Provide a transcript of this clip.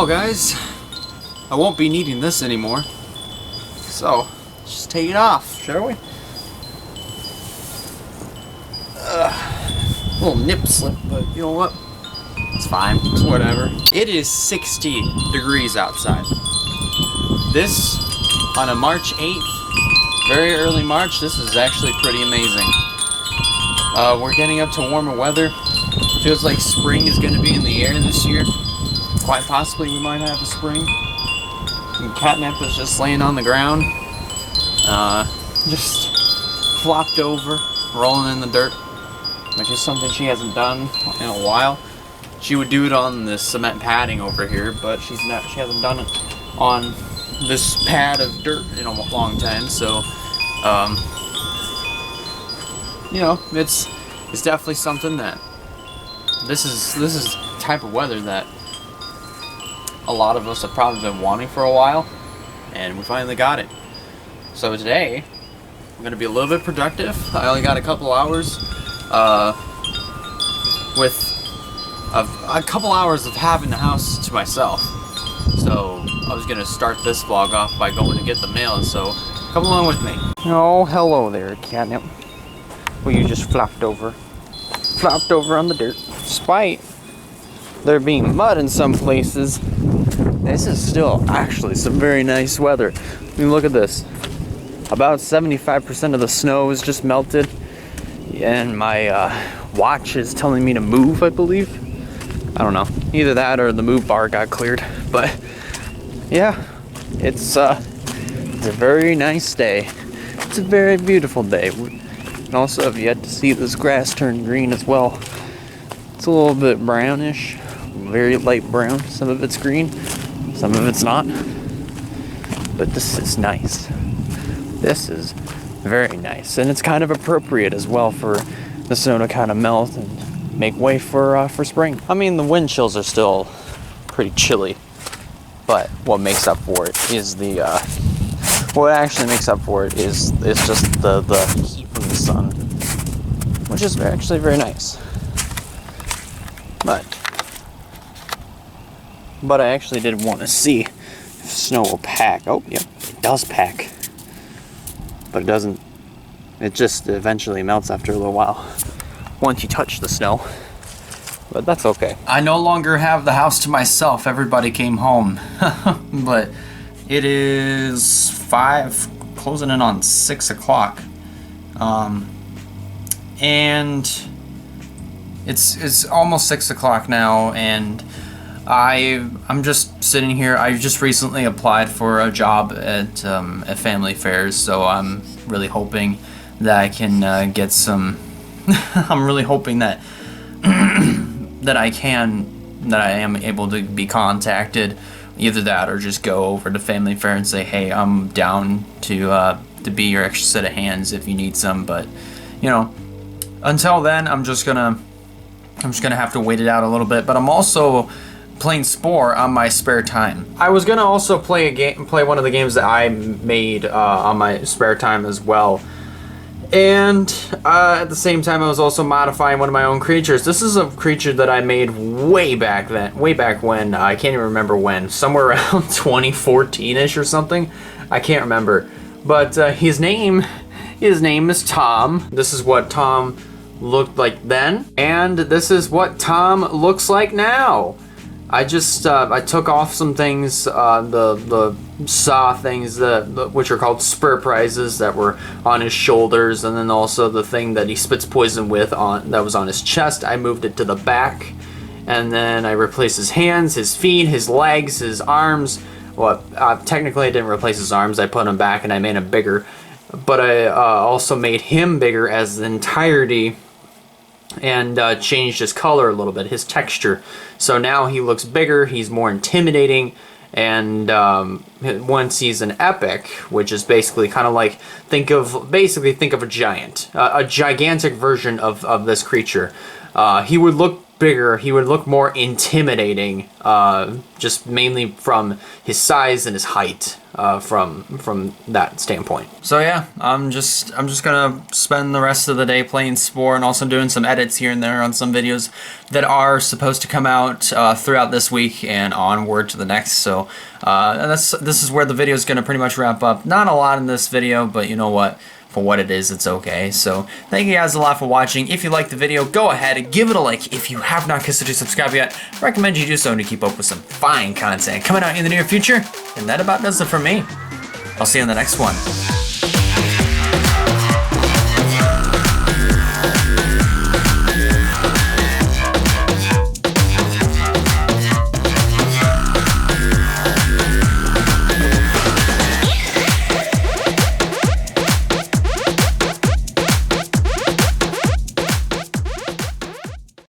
Well guys, I won't be needing this anymore, so let's just take it off, shall we? A little nip slip, but you know what? It's fine, it's whatever. It is 60 degrees outside. This, on a March 8th, very early March, this is actually pretty amazing. We're getting up to warmer weather. Feels like spring is going to be in the air this year. Quite possibly we might have a spring. And Catnip is just laying on the ground, just flopped over, rolling in the dirt, which is something she hasn't done in a while. She would do it on the cement padding over here, but she hasn't done it on this pad of dirt in a long time. So, you know, it's definitely something that this is the type of weather that a lot of us have probably been wanting for a while, and we finally got it. So today, I'm gonna be a little bit productive. I only got a couple hours, with a couple hours of having the house to myself. So I was gonna start this vlog off by going to get the mail, so come along with me. Oh, hello there, Catnip. Well, you just flopped over on the dirt. Despite there being mud in some places, this is still actually some very nice weather. I mean, look at this. About 75% of the snow is just melted, and my watch is telling me to move, I believe. I don't know. Either that or the move bar got cleared. But yeah, it's a very nice day. It's a very beautiful day. And also, I've yet to see this grass turn green as well. It's a little bit brownish, very light brown. Some of it's green, some of it's not. But this is nice. This is very nice, and it's kind of appropriate as well for the snow to kind of melt and make way for spring. I mean, the wind chills are still pretty chilly, but what makes up for it is what actually makes up for it is just the heat from the sun, which is actually very nice. But I actually did want to see if snow will pack. Oh, yep, it does pack. But it doesn't, it just eventually melts after a little while once you touch the snow. But that's okay. I no longer have the house to myself. Everybody came home. But it is 5, closing in on 6 o'clock. And it's almost 6 o'clock now, and I'm just sitting here. I just recently applied for a job at Family Fairs, so I'm really hoping that I can get some. I'm really hoping that that I am able to be contacted, either that or just go over to Family Fair and say, hey, I'm down to be your extra set of hands if you need some. But you know, until then, I'm just gonna have to wait it out a little bit. But I'm also playing Spore on my spare time. I was gonna also play one of the games that I made on my spare time as well, and at the same time I was also modifying one of my own creatures. This is a creature that I made way back when. I can't even remember when, somewhere around 2014ish or something. I can't remember, but his name is Tom. This is what Tom looked like then, and this is what Tom looks like now. I just I took off some things, the saw things which are called spur prizes that were on his shoulders, and then also the thing that he spits poison with that was on his chest. I moved it to the back, and then I replaced his hands, his feet, his legs, his arms. Well, technically I didn't replace his arms. I put him back and I made him bigger, but I also made him bigger as the entirety, and changed his color a little bit, his texture. So now he looks bigger, he's more intimidating, and once he's an epic, which is basically kind of like, think of a giant, a gigantic version of this creature. He would look bigger. He would look more intimidating, just mainly from his size and his height, from that standpoint. So yeah, I'm just gonna spend the rest of the day playing Spore and also doing some edits here and there on some videos that are supposed to come out throughout this week and onward to the next. So this is where the video is gonna pretty much wrap up. Not a lot in this video, but you know what? For what it is, it's okay. So thank you guys a lot for watching. If you liked the video, go ahead and give it a like. If you have not considered subscribing yet, I recommend you do so to keep up with some fine content coming out in the near future. And that about does it for me. I'll see you in the next one.